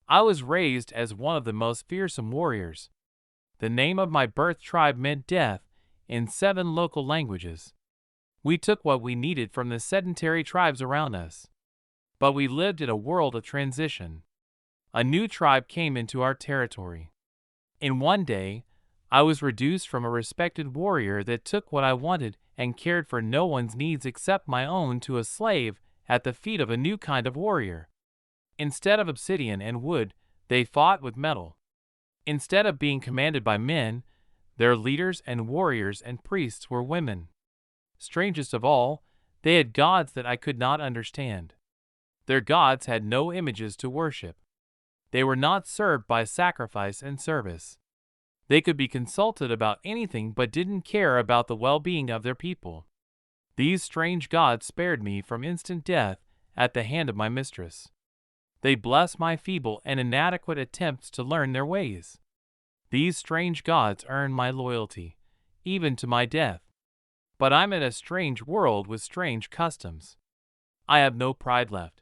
I was raised as one of the most fearsome warriors. The name of my birth tribe meant death in 7 local languages. We took what we needed from the sedentary tribes around us. But we lived in a world of transition. A new tribe came into our territory. In one day, I was reduced from a respected warrior that took what I wanted and cared for no one's needs except my own to a slave at the feet of a new kind of warrior. Instead of obsidian and wood, they fought with metal. Instead of being commanded by men, their leaders and warriors and priests were women. Strangest of all, they had gods that I could not understand. Their gods had no images to worship. They were not served by sacrifice and service. They could be consulted about anything but didn't care about the well-being of their people. These strange gods spared me from instant death at the hand of my mistress. They blessed my feeble and inadequate attempts to learn their ways. These strange gods earned my loyalty, even to my death. But I'm in a strange world with strange customs. I have no pride left.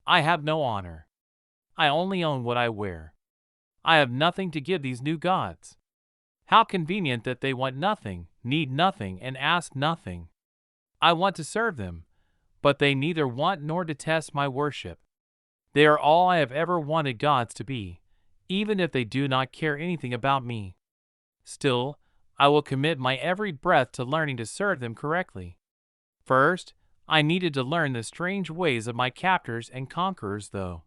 I have no honor. I only own what I wear. I have nothing to give these new gods. How convenient that they want nothing, need nothing, and ask nothing. I want to serve them, but they neither want nor detest my worship. They are all I have ever wanted gods to be, even if they do not care anything about me. Still, I will commit my every breath to learning to serve them correctly. First, I needed to learn the strange ways of my captors and conquerors, though.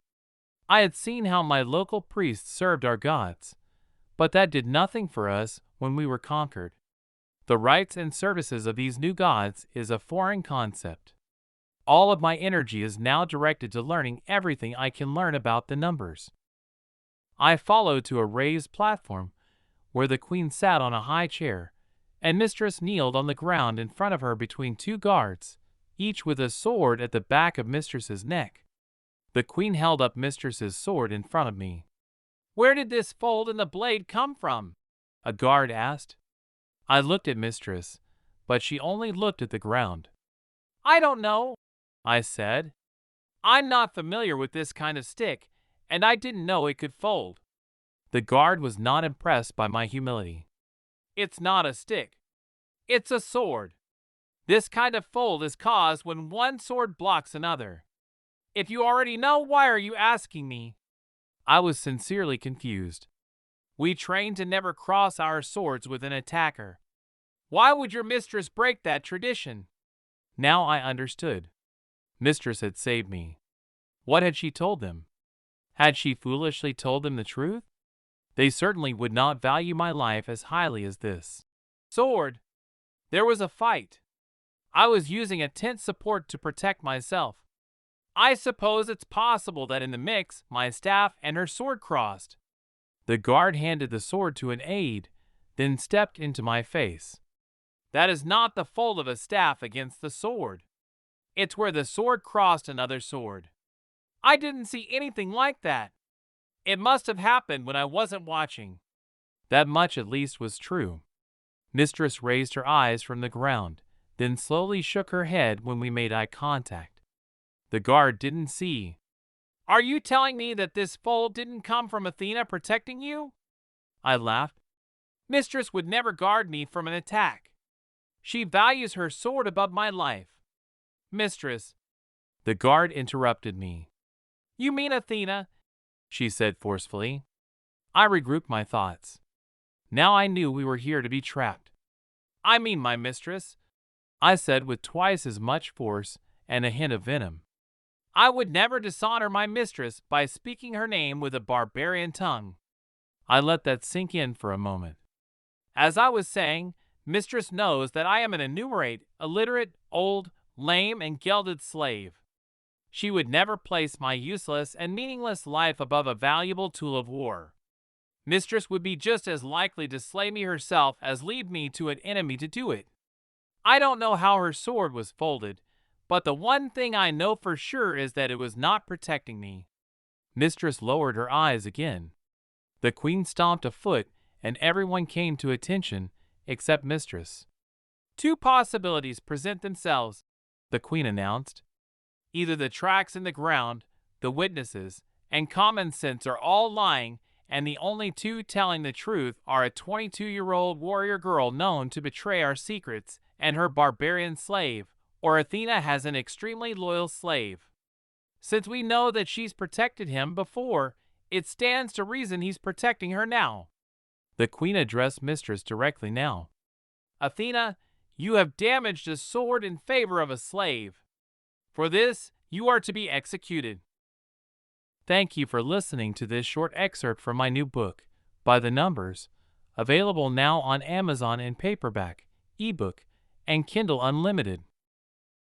I had seen how my local priests served our gods, but that did nothing for us when we were conquered. The rites and services of these new gods is a foreign concept. All of my energy is now directed to learning everything I can learn about the numbers. I followed to a raised platform where the queen sat on a high chair, and mistress kneeled on the ground in front of her between 2 guards, each with a sword at the back of mistress's neck. The queen held up mistress's sword in front of me. "Where did this fold in the blade come from?" a guard asked. I looked at mistress, but she only looked at the ground. "I don't know," I said. "I'm not familiar with this kind of stick, and I didn't know it could fold." The guard was not impressed by my humility. "It's not a stick. It's a sword. This kind of fold is caused when one sword blocks another. If you already know, why are you asking me?" I was sincerely confused. "We train to never cross our swords with an attacker. Why would your mistress break that tradition?" Now I understood. Mistress had saved me. What had she told them? Had she foolishly told them the truth? They certainly would not value my life as highly as this. Sword. There was a fight. I was using a tent support to protect myself. I suppose it's possible that in the mix, my staff and her sword crossed. The guard handed the sword to an aide, then stepped into my face. "That is not the fold of a staff against the sword. It's where the sword crossed another sword. I didn't see anything like that. It must have happened when I wasn't watching." That much at least was true. Mistress raised her eyes from the ground, then slowly shook her head when we made eye contact. The guard didn't see. "Are you telling me that this fold didn't come from Athena protecting you?" I laughed. "Mistress would never guard me from an attack. She values her sword above my life." "Mistress," the guard interrupted me. "You mean Athena," she said forcefully. I regrouped my thoughts. Now I knew we were here to be trapped. "I mean my mistress," I said with twice as much force and a hint of venom. "I would never dishonor my mistress by speaking her name with a barbarian tongue." I let that sink in for a moment. "As I was saying, mistress knows that I am an illiterate, old, lame, and gelded slave. She would never place my useless and meaningless life above a valuable tool of war. Mistress would be just as likely to slay me herself as leave me to an enemy to do it. I don't know how her sword was folded, but the one thing I know for sure is that it was not protecting me." Mistress lowered her eyes again. The queen stomped a foot, and everyone came to attention except mistress. "Two possibilities present themselves," the queen announced. "Either the tracks in the ground, the witnesses, and common sense are all lying, and the only two telling the truth are a 22-year-old warrior girl known to betray our secrets and her barbarian slave, or Athena has an extremely loyal slave. Since we know that she's protected him before, it stands to reason he's protecting her now. The queen addressed Mistress directly now. Athena, you have damaged a sword in favor of a slave. For this, you are to be executed. Thank you for listening to this short excerpt from my new book, By the Numbers, available now on Amazon in paperback, ebook, and Kindle Unlimited.